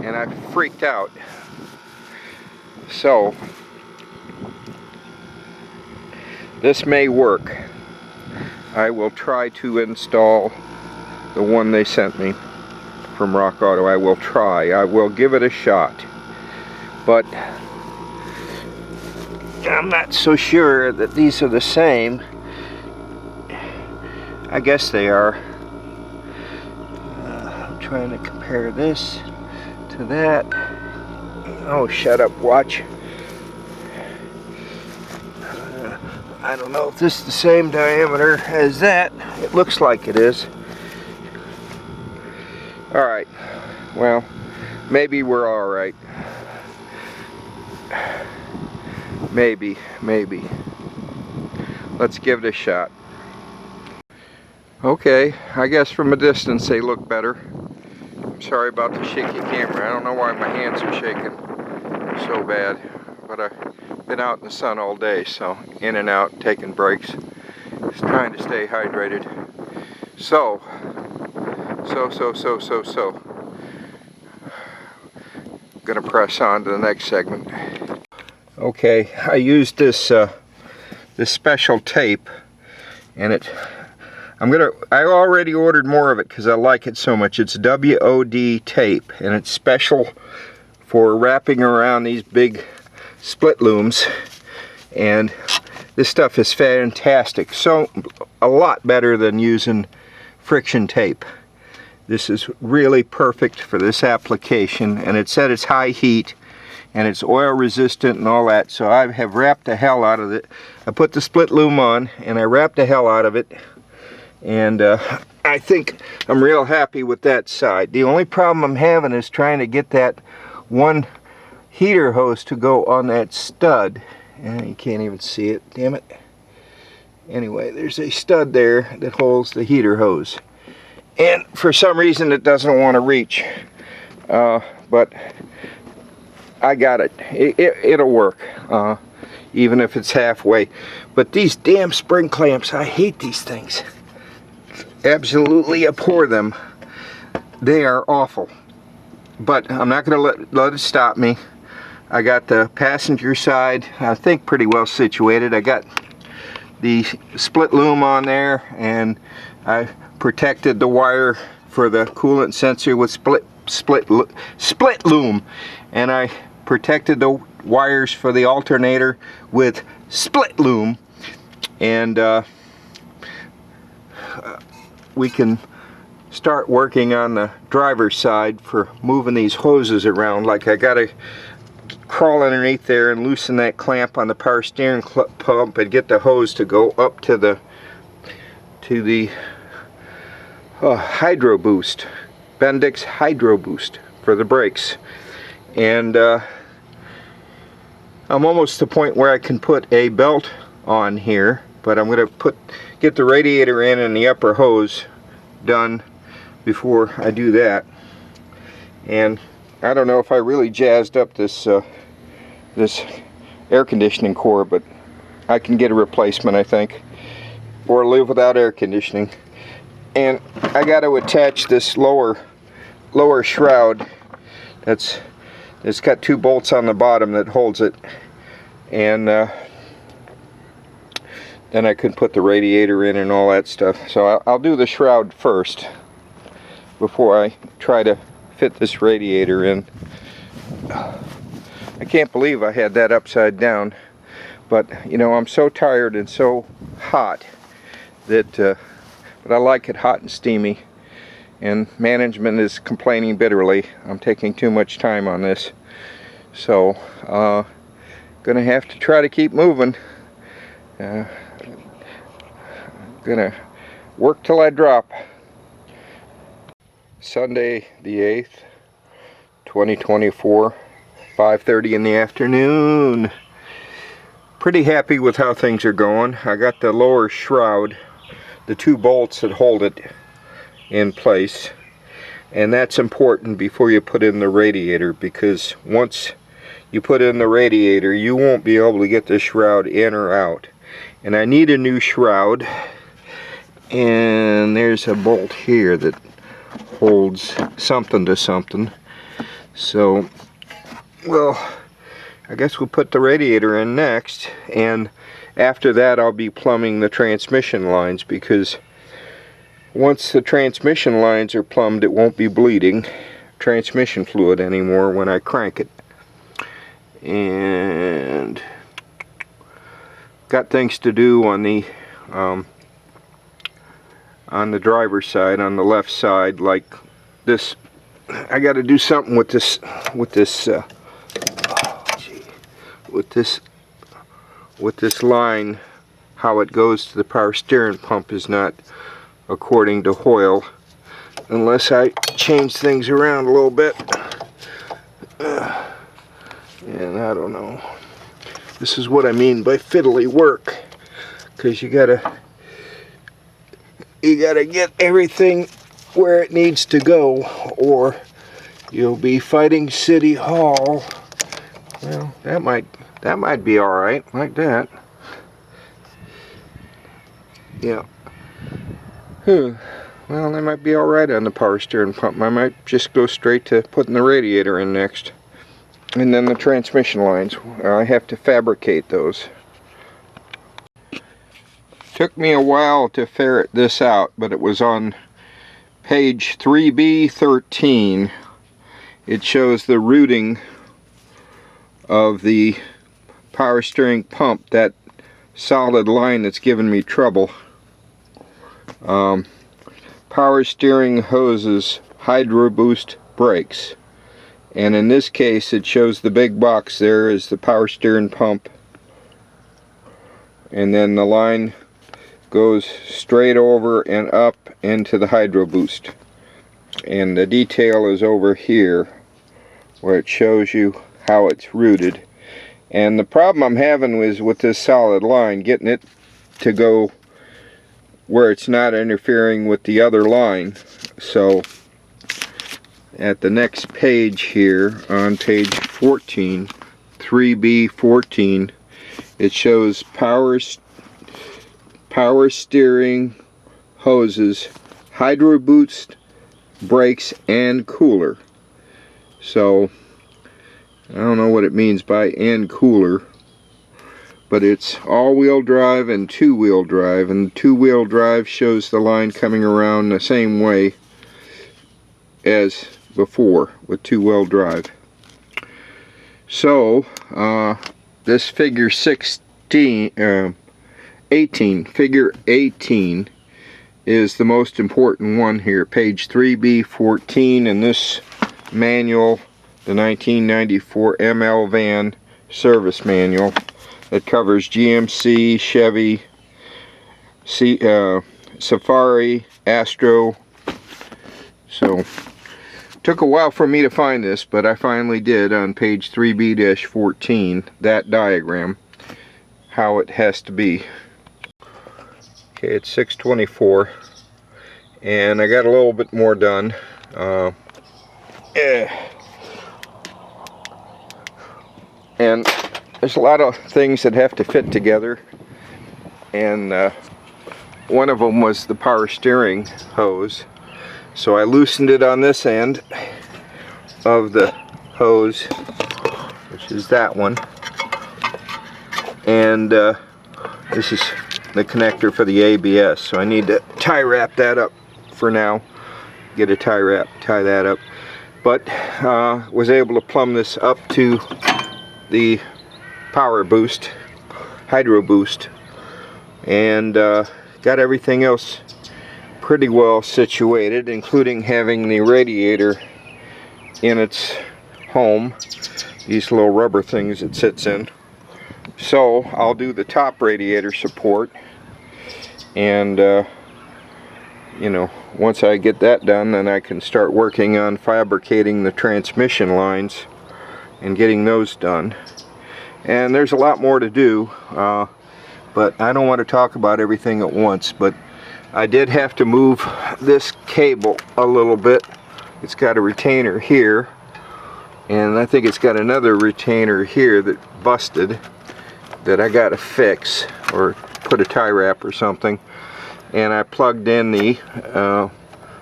and I freaked out. So this may work. I will try to install the one they sent me from Rock Auto. I will try. I will give it a shot. But I'm not so sure that these are the same. I guess they are. I'm trying to compare this to that. Oh, shut up, watch. I don't know if this is the same diameter as that. It looks like it is. Alright, well, maybe we're alright. Maybe. Let's give it a shot. Okay, I guess from a distance they look better. I'm sorry about the shaky camera. I don't know why my hands are shaking so bad, but I've been out in the sun all day, so in and out, taking breaks, just trying to stay hydrated. So gonna press on to the next segment. Okay, I used this this special tape, and I already ordered more of it because I like it so much. It's WOD tape, and it's special for wrapping around these big split looms, and this stuff is fantastic. So a lot better than using friction tape. This is really perfect for this application, and it's at its high heat, and it's oil resistant and all that. So I have wrapped the hell out of it. I put the split loom on, and I wrapped the hell out of it, and I think I'm real happy with that side. The only problem I'm having is trying to get that one heater hose to go on that stud. And you can't even see it, damn it. Anyway, there's a stud there that holds the heater hose, and for some reason it doesn't want to reach, but I got it. It'll work, even if it's halfway. But these damn spring clamps, I hate these things. absolutely abhor them. They are awful. But I'm not going to let it stop me. I got the passenger side, I think, pretty well situated. I got the split loom on there, and I protected the wire for the coolant sensor with split loom, and I protected the wires for the alternator with split loom, and we can start working on the driver's side for moving these hoses around. Like, I gotta crawl underneath there and loosen that clamp on the power steering pump and get the hose to go up to the Hydro Boost, Bendix Hydro Boost for the brakes. And I'm almost to the point where I can put a belt on here, but I'm going to get the radiator in and the upper hose done before I do that. And I don't know if I really jazzed up this this air conditioning core, but I can get a replacement, I think, or live without air conditioning. And I got to attach this lower shroud. It's got 2 bolts on the bottom that holds it, and then I can put the radiator in and all that stuff. So I'll do the shroud first before I try to fit this radiator in. I can't believe I had that upside down, but you know, I'm so tired and so hot that but I like it hot and steamy, and management is complaining bitterly. I'm taking too much time on this, so gonna have to try to keep moving. Gonna work till I drop. Sunday the 8th, 2024, 5:30 in the afternoon. Pretty happy with how things are going. I got the lower shroud, the 2 bolts that hold it in place, and that's important before you put in the radiator, because once you put in the radiator you won't be able to get the shroud in or out. And I need a new shroud, and there's a bolt here that holds something to something. So, well, I guess we'll put the radiator in next, and after that I'll be plumbing the transmission lines, because once the transmission lines are plumbed it won't be bleeding transmission fluid anymore when I crank it. And got things to do on the driver's side, on the left side, like this. I got to do something with this line. How it goes to the power steering pump is not according to Hoyle, unless I change things around a little bit. And I don't know. This is what I mean by fiddly work, because you gotta get everything where it needs to go, or you'll be fighting City Hall. Well, that might be all right, like that. Yeah. Well, that might be all right on the power steering pump. I might just go straight to putting the radiator in next. And then the transmission lines, I have to fabricate those. Took me a while to ferret this out, but it was on page 3B13. It shows the routing of the power steering pump, that solid line that's giving me trouble. Power steering hoses, Hydro Boost brakes. And in this case it shows the big box there is the power steering pump, and then the line goes straight over and up into the Hydro Boost, and the detail is over here where it shows you how it's routed. And the problem I'm having is with this solid line, getting it to go where it's not interfering with the other line. So at the next page here, on page 14, 3B14, it shows power steering hoses, hydro boost, brakes, and cooler. So I don't know what it means by and cooler, but it's all-wheel drive and two-wheel drive, and two-wheel drive shows the line coming around the same way as before with two-wheel drive. So this figure 18, figure 18 is the most important one here, page 3B14 in this manual, the 1994 ML van service manual. It covers GMC, Chevy, Safari, Astro. So took a while for me to find this, but I finally did on page 3B-14, that diagram, how it has to be. Okay, it's 6:24, and I got a little bit more done. And there's a lot of things that have to fit together, and one of them was the power steering hose. So I loosened it on this end of the hose, which is that one, and this is the connector for the ABS. So I need to tie wrap that up for now, get a tie wrap, tie that up, but was able to plumb this up to the power boost, hydro boost, and got everything else pretty well situated, including having the radiator in its home, these little rubber things it sits in. So I'll do the top radiator support, and you know, once I get that done, then I can start working on fabricating the transmission lines and getting those done. And there's a lot more to do, but I don't want to talk about everything at once. But I did have to move this cable a little bit. It's got a retainer here, and I think it's got another retainer here that busted, that I got to fix or put a tie wrap or something. And I plugged in the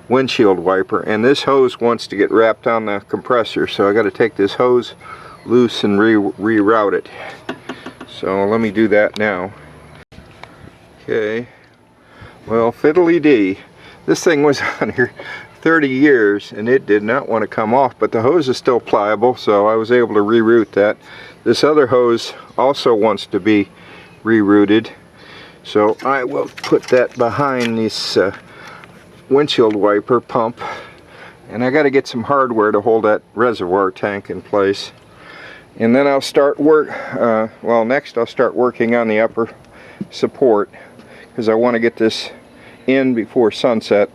windshield wiper, and this hose wants to get wrapped on the compressor, so I got to take this hose loose and reroute it. So let me do that now. Okay, well, fiddly-dee, this thing was on here 30 years and it did not want to come off, but the hose is still pliable, so I was able to reroute that. This other hose also wants to be rerouted, so I will put that behind this windshield wiper pump, and I got to get some hardware to hold that reservoir tank in place. And then I'll start next I'll start working on the upper support, because I want to get this in before sunset,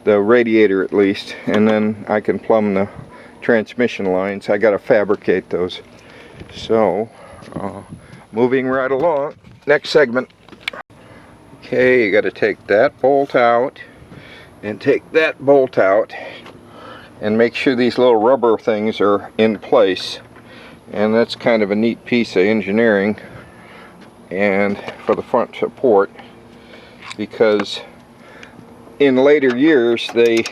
the radiator at least, and then I can plumb the transmission lines. I got to fabricate those. So moving right along, next segment. Okay, you got to take that bolt out and take that bolt out and make sure these little rubber things are in place. And that's kind of a neat piece of engineering, and for the front support, because in later years they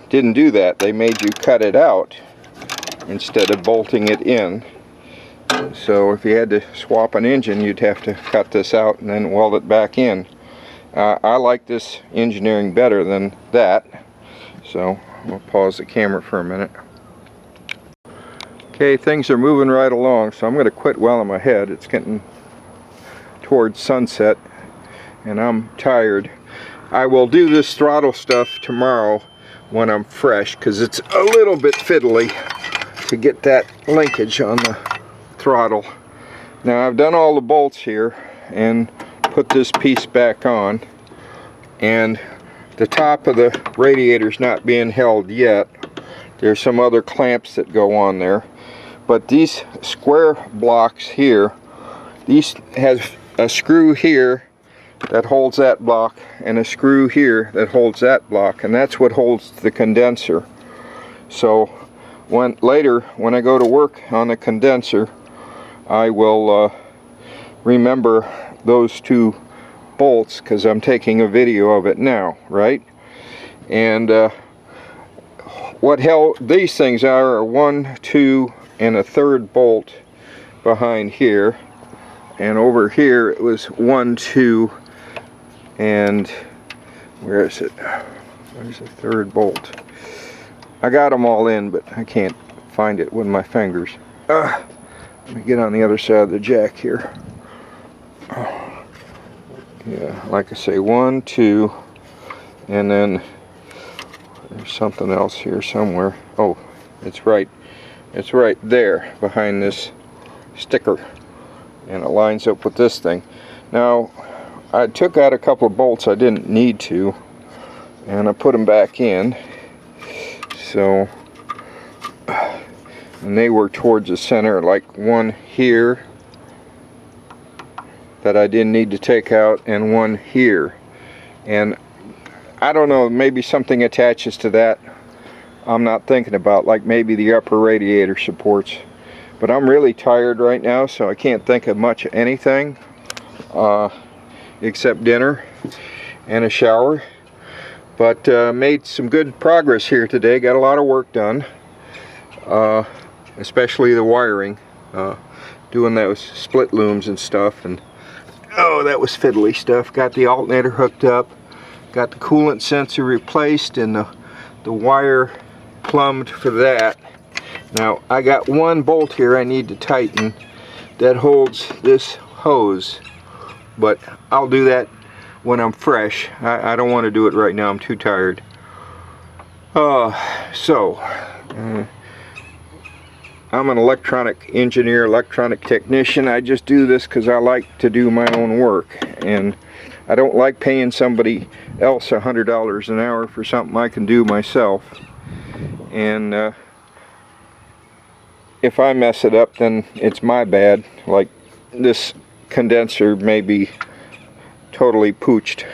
didn't do that. They made you cut it out instead of bolting it in. So if you had to swap an engine, you'd have to cut this out and then weld it back in. I like this engineering better than that, so I'll pause the camera for a minute. Okay, things are moving right along, so I'm going to quit while I'm ahead. It's getting towards sunset and I'm tired. I will do this throttle stuff tomorrow when I'm fresh, because it's a little bit fiddly to get that linkage on the throttle. Now I've done all the bolts here and put this piece back on, and the top of the radiator's not being held yet. There's some other clamps that go on there, but these square blocks here, these has a screw here that holds that block and a screw here that holds that block, and that's what holds the condenser. So later when I go to work on the condenser, I will remember those two bolts, because I'm taking a video of it now, right? And what held these things are 1, 2, and a third bolt behind here, and over here it was 1, 2, and where is it? There's a third bolt. I got them all in, but I can't find it with my fingers. Let me get on the other side of the jack here. Yeah, like I say, 1, 2, and then there's something else here somewhere. Oh, it's right there behind this sticker, and it lines up with this thing. Now, I took out a couple of bolts I didn't need to, and I put them back in. So, and they were towards the center, like one here that I didn't need to take out, and one here. And I don't know, maybe something attaches to that I'm not thinking about, like maybe the upper radiator supports. But I'm really tired right now, so I can't think of much of anything except dinner and a shower. But made some good progress here today. Got a lot of work done, especially the wiring, doing those split looms and stuff. And oh, that was fiddly stuff. Got the alternator hooked up, got the coolant sensor replaced, and the wire plumbed for that. Now I got one bolt here I need to tighten that holds this hose, but I'll do that when I'm fresh. I don't want to do it right now, I'm too tired. I'm an electronic engineer, electronic technician. I just do this because I like to do my own work, and I don't like paying somebody else $100 an hour for something I can do myself. And if I mess it up, then it's my bad. Like this condenser may be totally pooched.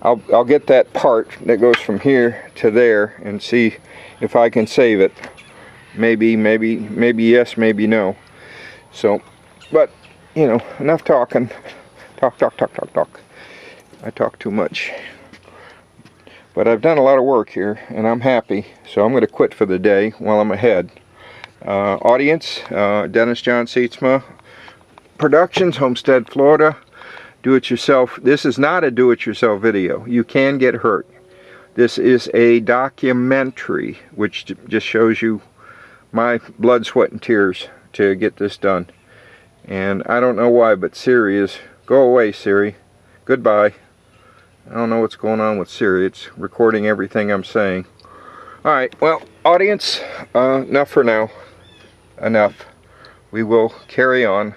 I'll get that part that goes from here to there and see if I can save it. Maybe yes, maybe no. So, but you know, enough talking. Talk. I talk too much. But I've done a lot of work here, and I'm happy. So I'm going to quit for the day while I'm ahead. Audience, Dennis John Seatsma Productions, Homestead, Florida. Do-it-yourself. This is not a do-it-yourself video. You can get hurt. This is a documentary, which just shows you my blood, sweat, and tears to get this done. And I don't know why, but Siri is, go away Siri, goodbye. I don't know what's going on with Siri. It's recording everything I'm saying. Alright, well, audience, enough for now. Enough. We will carry on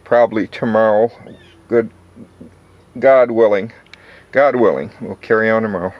probably tomorrow. God willing, we'll carry on tomorrow.